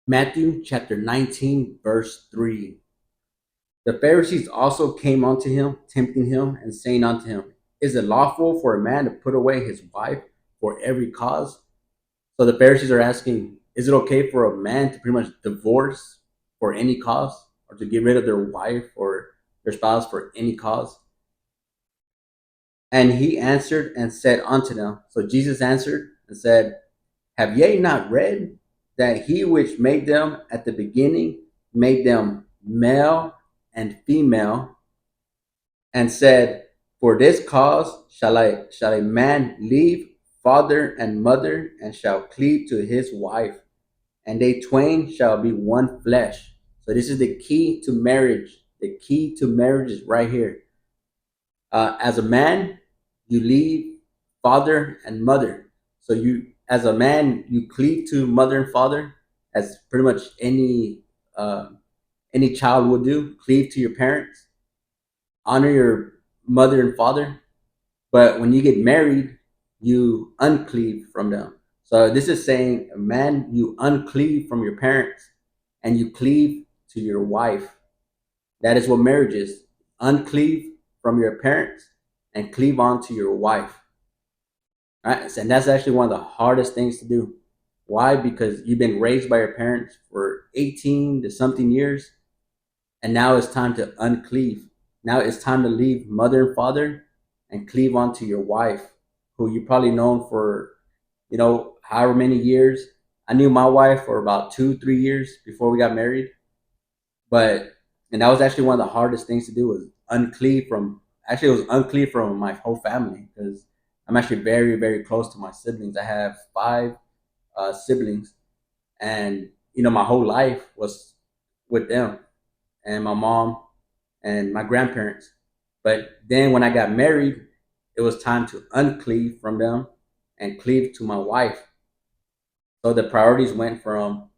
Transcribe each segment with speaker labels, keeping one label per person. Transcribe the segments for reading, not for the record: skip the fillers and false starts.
Speaker 1: Matthew chapter 19, verse 3. The Pharisees also came unto him, tempting him, and saying unto him, is it lawful for a man to put away his wife for every cause? So the Pharisees are asking, is it okay for a man to pretty much divorce for any cause or to get rid of their wife or their spouse for any cause? And he answered and said unto them, so Jesus answered and said, have ye not read that he which made them at the beginning made them male and female, and said, for this cause shall a man leave father and mother, and shall cleave to his wife, and they twain shall be one flesh. So this is the key to marriage. The key to marriage is right here. As a man, you leave father and mother. So you, as a man, you cleave to mother and father, as pretty much any child would do. Cleave to your parents, honor your mother and father. But when you get married, you uncleave from them. So this is saying, man, you uncleave from your parents and you cleave to your wife. That is what marriage is. Uncleave from your parents and cleave on to your wife. Right? And that's actually one of the hardest things to do. Why? Because you've been raised by your parents for 18 to something years, and now it's time to uncleave. Now it's time to leave mother and father and cleave onto your wife, who you probably known for, however many years. I knew my wife for about 2, 3 years before we got married, but and that was actually one of the hardest things to do was uncleave from. Actually, it was uncleave from my whole family because I'm actually very, very close to my siblings. I have five siblings, and my whole life was with them and my mom and my grandparents. But then when I got married, it was time to uncleave from them and cleave to my wife. So the priorities went from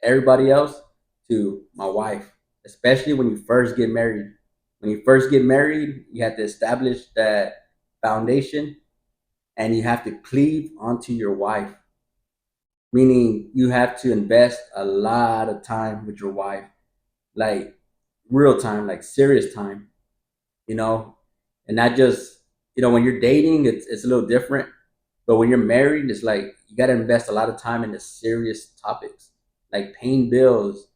Speaker 1: everybody else to my wife, especially when you first get married. When you first get married, you have to establish that foundation and you have to cleave onto your wife, meaning you have to invest a lot of time with your wife, like real time, like serious time, you know, and not just, when you're dating, it's a little different. But when you're married, it's like you got to invest a lot of time into serious topics like paying bills,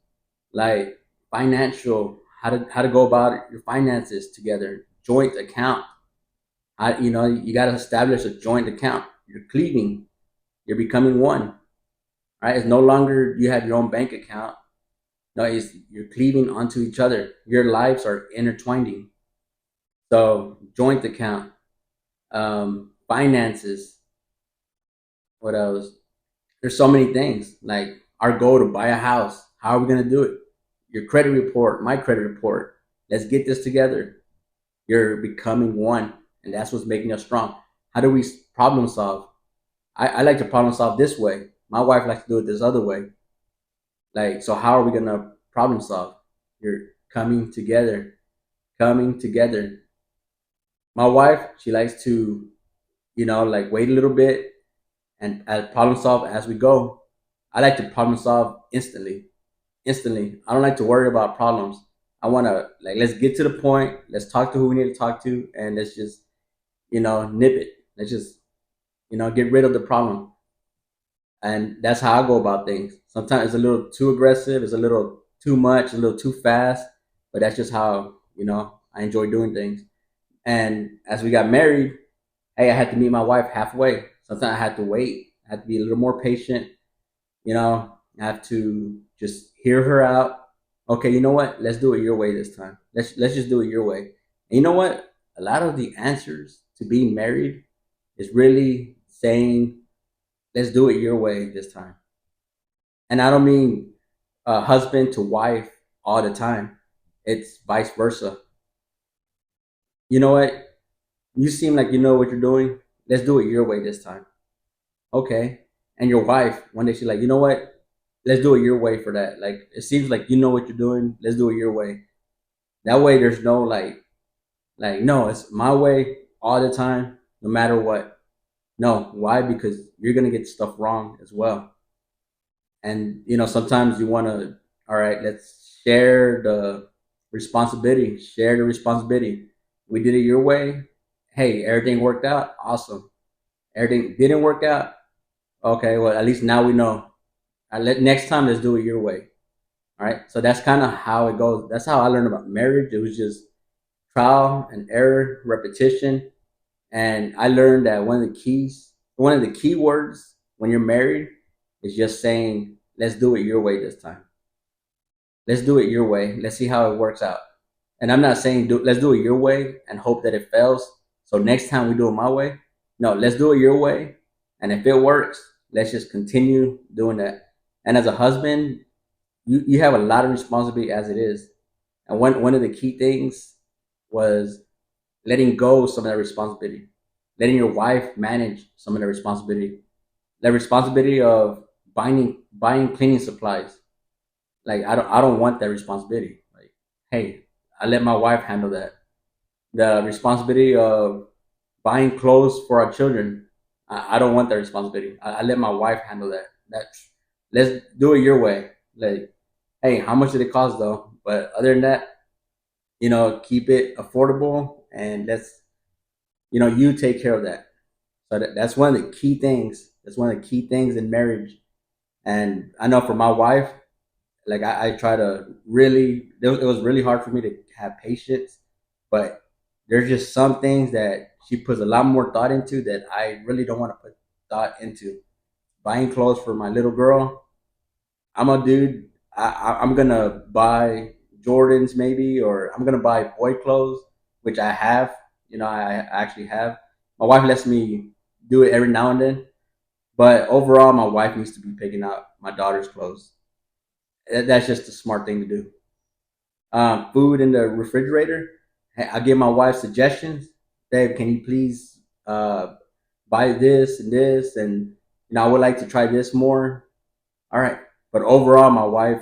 Speaker 1: like financial, how to go about your finances together, joint account. You got to establish a joint account. You're cleaving, you're becoming one, right? It's no longer you have your own bank account. No, you're cleaving onto each other. Your lives are intertwining. So joint account, finances. What else? There's so many things. Like our goal to buy a house. How are we gonna do it? Your credit report, my credit report. Let's get this together. You're becoming one, and that's what's making us strong. How do we problem solve? I like to problem solve this way. My wife likes to do it this other way. Like, so how are we gonna problem solve? You're coming together. My wife, she likes to, like wait a little bit and problem solve as we go. I like to problem solve instantly. Instantly. I don't like to worry about problems. I want to, like, let's get to the point. Let's talk to who we need to talk to, and let's just, nip it. Let's just, get rid of the problem. And that's how I go about things. Sometimes it's a little too aggressive. It's a little too much. A little too fast. But that's just how I enjoy doing things. And as we got married, hey, I had to meet my wife halfway. Sometimes I had to wait. I had to be a little more patient. I have to just hear her out. Okay, you know what? Let's do it your way this time. Let's just do it your way. And you know what? A lot of the answers to being married is really saying, let's do it your way this time. And I don't mean husband to wife all the time. It's vice versa. You know what? You seem like you know what you're doing. Let's do it your way this time. Okay. And your wife, one day she's like, you know what? Let's do it your way for that. Like, it seems like you know what you're doing. Let's do it your way. That way there's no no, it's my way all the time, no matter what. No. Why? Because you're gonna get stuff wrong as well. And sometimes you want to, all right, let's share the responsibility. Share the responsibility. We did it your way. Hey, everything worked out. Awesome. Everything didn't work out. Okay, well, at least now we know. Next time, let's do it your way. All right. So that's kind of how it goes. That's how I learned about marriage. It was just trial and error, repetition. And I learned that one of the key words when you're married is just saying, let's do it your way this time. Let's do it your way. Let's see how it works out. And I'm not saying let's do it your way and hope that it fails. So next time we do it my way. No, let's do it your way. And if it works, let's just continue doing that. And as a husband, you have a lot of responsibility as it is. And one of the key things was letting go of some of that responsibility, letting your wife manage some of the responsibility, the responsibility of buying cleaning supplies. Like I don't want that responsibility. Like, hey, I let my wife handle that. The responsibility of buying clothes for our children, I don't want that responsibility. I let my wife handle that. That's Let's do it your way. Like, hey, how much did it cost though? But other than that, keep it affordable and let's you take care of that. So that's one of the key things. That's one of the key things in marriage. And I know for my wife, like I try to really, it was really hard for me to have patience, but there's just some things that she puts a lot more thought into that I really don't want to put thought into. Buying clothes for my little girl, I'm a dude. I'm gonna buy Jordans maybe, or I'm gonna buy boy clothes, which I have. I actually have. My wife lets me do it every now and then, but overall, my wife needs to be picking out my daughter's clothes. That's just a smart thing to do. Food in the refrigerator. I give my wife suggestions. Babe, can you please buy this and this, and I would like to try this more. All right. But overall, my wife,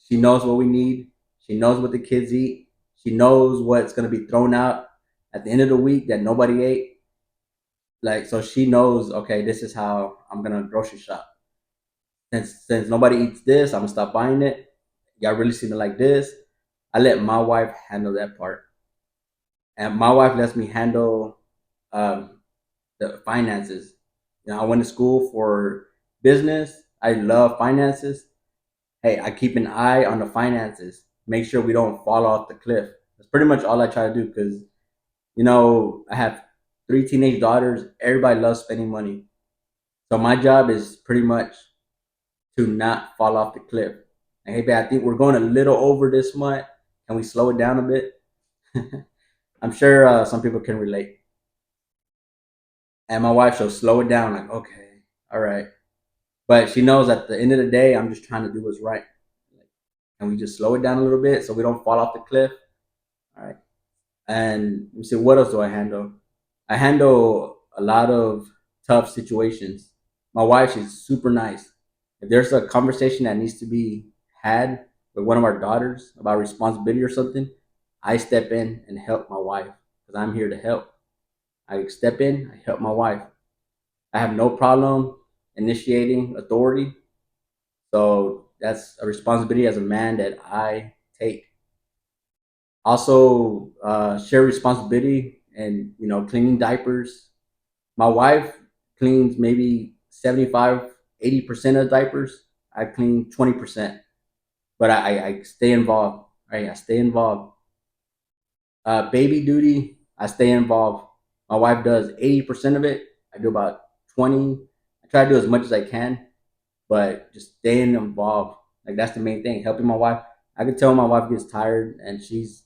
Speaker 1: she knows what we need. She knows what the kids eat. She knows what's going to be thrown out at the end of the week that nobody ate. Like, so she knows, okay, this is how I'm going to grocery shop. Since nobody eats this, I'm going to stop buying it. Y'all really seem to like this. I let my wife handle that part. And my wife lets me handle um, the finances. I went to school for business. I love finances. Hey, I keep an eye on the finances. Make sure we don't fall off the cliff. That's pretty much all I try to do because, I have three teenage daughters. Everybody loves spending money. So my job is pretty much to not fall off the cliff. And hey, babe, I think we're going a little over this month. Can we slow it down a bit? I'm sure some people can relate. And my wife, she'll slow it down, like, okay, all right. But she knows at the end of the day, I'm just trying to do what's right. And we just slow it down a little bit so we don't fall off the cliff. All right. And let me see, what else do I handle? I handle a lot of tough situations. My wife, she's super nice. If there's a conversation that needs to be had with one of our daughters about responsibility or something, I step in and help my wife because I'm here to help. I step in, I help my wife. I have no problem initiating authority. So that's a responsibility as a man that I take. Also, share responsibility and cleaning diapers. My wife cleans maybe 75, 80% of diapers. I clean 20%, but I stay involved. Right, I stay involved. Baby duty, I stay involved. My wife does 80% of it. I do about 20. I try to do as much as I can, but just staying involved. Like that's the main thing. Helping my wife. I can tell my wife gets tired and she's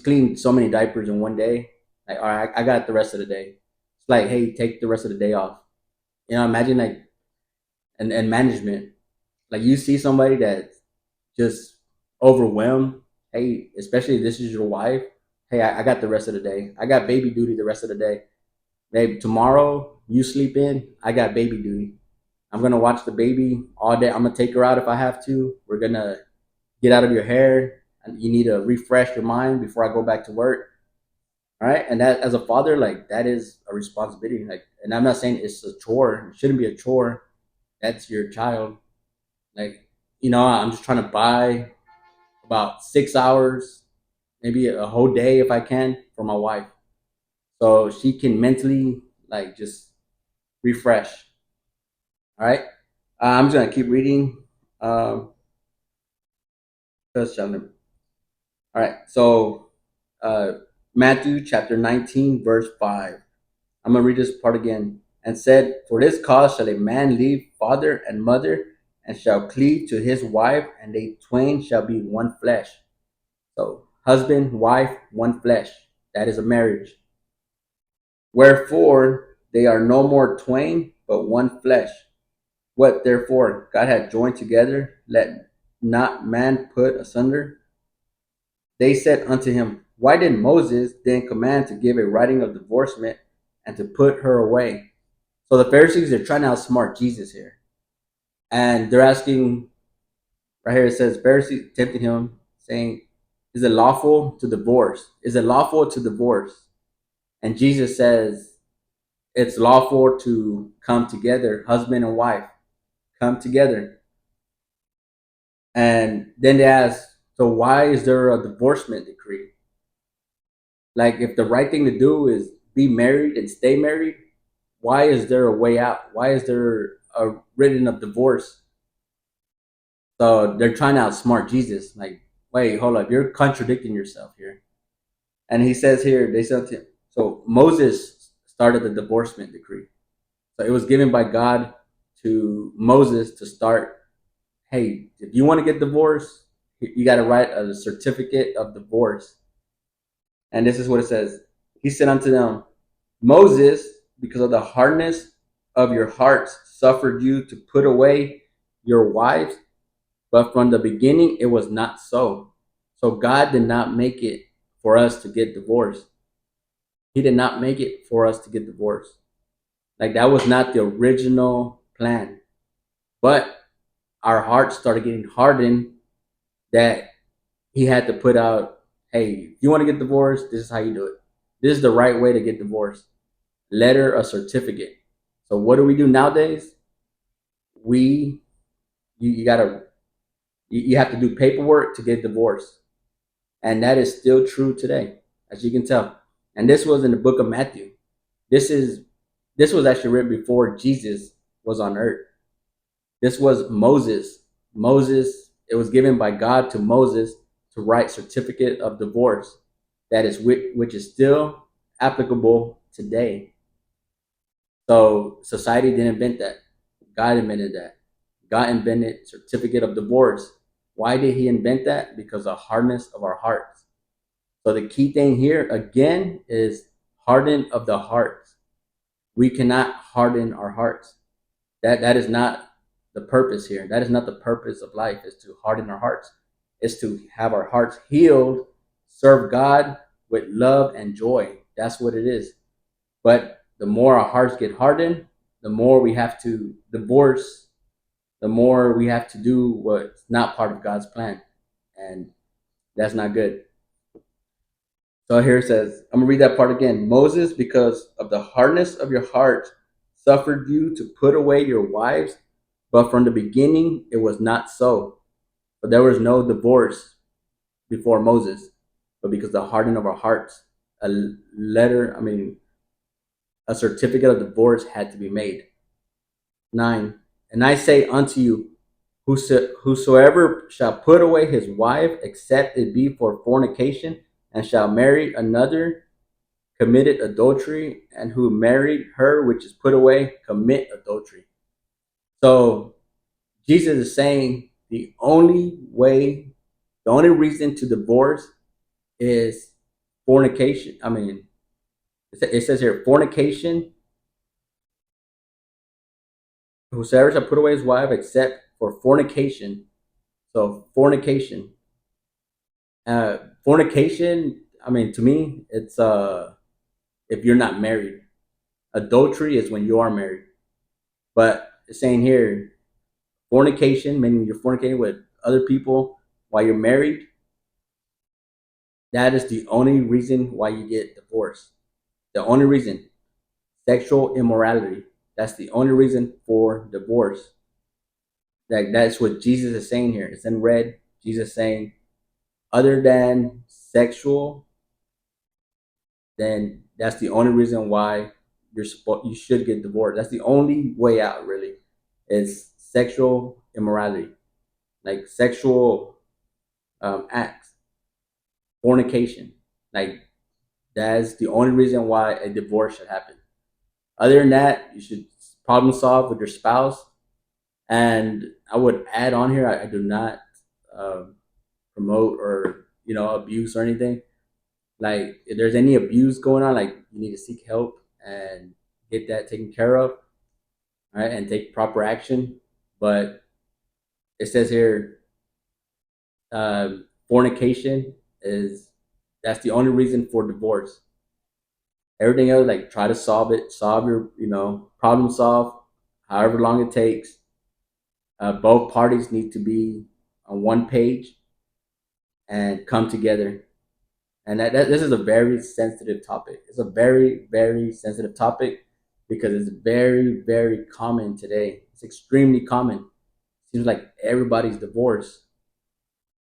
Speaker 1: cleaned so many diapers in one day. Like, all right, I got the rest of the day. It's like, hey, take the rest of the day off. Imagine like and management. Like you see somebody that's just overwhelmed. Hey, especially if this is your wife. Hey, I got the rest of the day. I got baby duty the rest of the day. Babe, tomorrow you sleep in. I got baby duty. I'm gonna watch the baby all day. I'm gonna take her out if I have to. We're gonna get out of your hair. And you need to refresh your mind before I go back to work. All right. And that as a father, like that is a responsibility. Like, and I'm not saying it's a chore. It shouldn't be a chore. That's your child. Like, I'm just trying to buy about 6 hours, maybe a whole day if I can, for my wife, so she can mentally like just refresh. All right, I'm just gonna keep reading. Um, First chapter. All right, so uh, Matthew chapter 19, verse 5. I'm gonna read this part again. And said, "For this cause shall a man leave father and mother, and shall cleave to his wife, and they twain shall be one flesh." So, husband, wife, one flesh. That is a marriage. Wherefore they are no more twain, but one flesh. What therefore God hath joined together, let not man put asunder. They said unto him, Why did Moses then command to give a writing of divorcement and to put her away? So the Pharisees are trying to outsmart Jesus here. And they're asking, right here it says, Pharisees tempted him, saying, Is it lawful to divorce? Is it lawful to divorce? And Jesus says, It's lawful to come together, husband and wife, come together. And then they ask, So why is there a divorcement decree? Like, if the right thing to do is be married and stay married, why is there a way out? Why is there a written of divorce? So they're trying to outsmart Jesus. Like, wait, hold up, you're contradicting yourself here. And he says here, they said to him, so Moses started the divorcement decree. So it was given by God to Moses to start, hey, if you want to get divorced, you got to write a certificate of divorce. And this is what it says. He said unto them, Moses, because of the hardness of your hearts, suffered you to put away your wives, but from the beginning it was not so. So God did not make it for us to get divorced. He did not make it for us to get divorced. Like, that was not the original plan. But our hearts started getting hardened that he had to put out, hey, if you want to get divorced, this is how you do it. This is the right way to get divorced. Letter, a certificate. So what do we do nowadays? We you gotta you have to do paperwork to get divorced. And that is still true today, as you can tell. And this was in the book of Matthew. This is this was actually written before Jesus was on earth. This was Moses. Moses, it was given by God to Moses to write certificate of divorce that is which is still applicable today. So society didn't invent that. God invented that. God invented certificate of divorce. Why did he invent that? Because of hardness of our hearts. So the key thing here again is harden of the hearts. We cannot harden our hearts. That is not the purpose here. That is not the purpose of life, is to harden our hearts. It's to have our hearts healed, serve God with love and joy. That's what it is. But the more our hearts get hardened, the more we have to divorce, the more we have to do what's not part of God's plan. And that's not good. So here it says, I'm going to read that part again. Moses, because of the hardness of your heart, suffered you to put away your wives, but from the beginning it was not so. But there was no divorce before Moses, but because of the hardening of our hearts, a letter, a certificate of divorce had to be made. 9. And I say unto you, whosoever shall put away his wife, except it be for fornication, and shall marry another, committed adultery, and who married her which is put away, commit adultery. So Jesus is saying the only reason to divorce is fornication. It says here, fornication. Whosoever shall put away his wife except for fornication. So fornication. Fornication, to me, it's if you're not married. Adultery is when you are married. But it's saying here, fornication, meaning you're fornicating with other people while you're married, that is the only reason why you get divorced. The only reason. Sexual immorality. That's the only reason for divorce. Like that's what Jesus is saying here. It's in red. Jesus saying, other than sexual, then that's the only reason why you should get divorced. That's the only way out, really, is sexual immorality, like sexual acts, fornication. Like that's the only reason why a divorce should happen. Other than that, you should problem solve with your spouse. And I would add on here, I do not um, promote or abuse or anything. Like if there's any abuse going on, like you need to seek help and get that taken care of, right, and take proper action. But it says here, fornication is that's the only reason for divorce. Everything else, like try to solve it, solve your problem solve, however long it takes. Both parties need to be on one page and come together. And this is a very sensitive topic. It's a very, very sensitive topic because it's very, very common today. It's extremely common. Seems like everybody's divorced.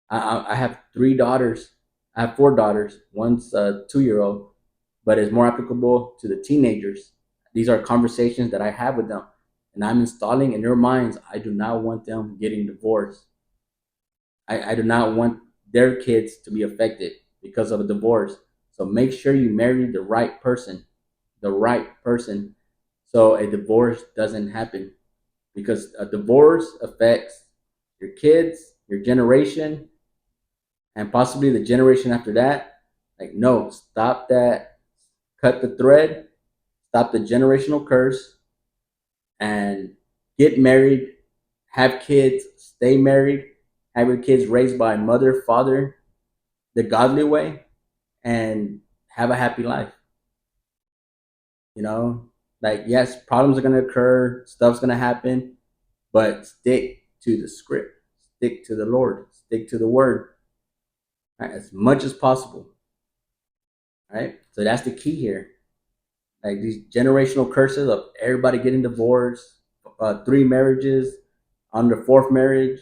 Speaker 1: I have 3 daughters. I have 4 daughters. One's a 2 year old, but it's more applicable to the teenagers. These are conversations that I have with them, and I'm installing in their minds. I do not want them getting divorced. I do not want their kids to be affected because of a divorce. So make sure you marry the right person, so a divorce doesn't happen. Because a divorce affects your kids, your generation, and possibly the generation after that. Like, no, stop that, cut the thread, stop the generational curse, and get married, have kids, stay married, have your kids raised by mother, father, the godly way, and have a happy life. You know, like yes, problems are gonna occur, stuff's gonna happen, but stick to the script, stick to the Lord, stick to the Word, right, as much as possible. Right, so that's the key here. Like these generational curses of everybody getting divorced, 3 marriages, on the fourth marriage,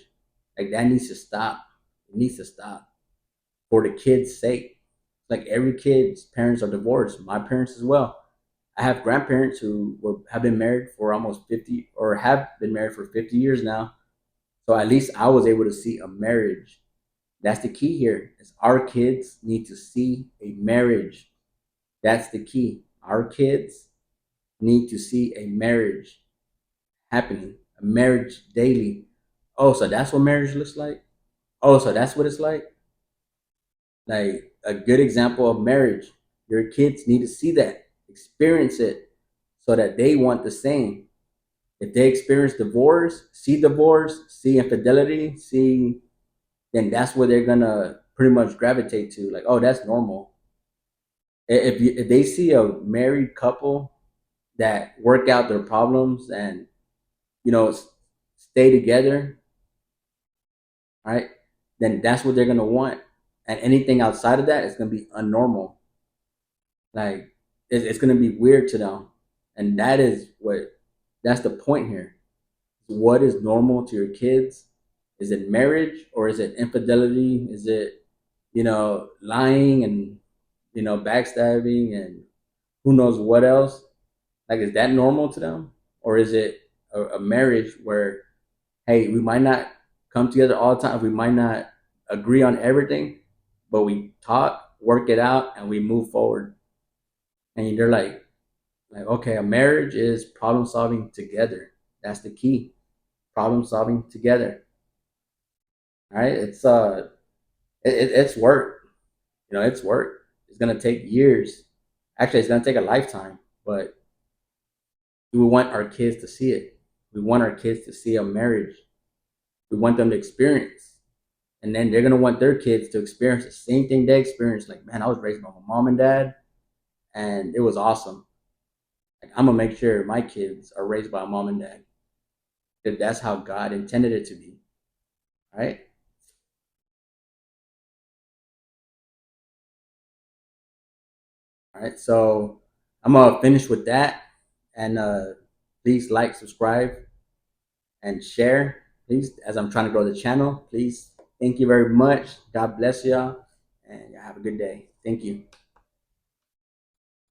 Speaker 1: like that needs to stop. It needs to stop for the kids' sake. Like every kid's parents are divorced. My parents as well. I have grandparents who have been married for almost 50 or have been married for 50 years now. So at least I was able to see a marriage. That's the key here. Is our kids need to see a marriage. That's the key. Our kids need to see a marriage happening, a marriage daily. Oh, so that's what marriage looks like? Oh, so that's what it's like? Like a good example of marriage. Your kids need to see that, experience it, so that they want the same. If they experience divorce, see infidelity, then that's where they're gonna pretty much gravitate to. Like, oh, that's normal. If they see a married couple that work out their problems and stay together, right? Then that's what they're gonna want, and anything outside of that is gonna be unnormal. Like it's gonna be weird to them, and that's the point here. What is normal to your kids? Is it marriage or is it infidelity? Is it lying and backstabbing and who knows what else? Like, is that normal to them, or is it a marriage where, hey, we might not come together all the time, we might not agree on everything, but we talk, work it out, and we move forward. And they're like okay, a marriage is problem solving together. That's the key. Problem solving together. All right, it's work. It's work. It's gonna take years. Actually, it's gonna take a lifetime. But we want our kids to see it. We want our kids to see a marriage. We want them to experience, and then they're gonna want their kids to experience the same thing they experienced. Like, man, I was raised by my mom and dad, and it was awesome. Like, I'm gonna make sure my kids are raised by a mom and dad. If that's how God intended it to be. Right? All right. So I'm gonna finish with that, and please like, subscribe, and share. please, as I'm trying to grow the channel, please, thank you very much. God bless y'all, and have a good day. Thank you.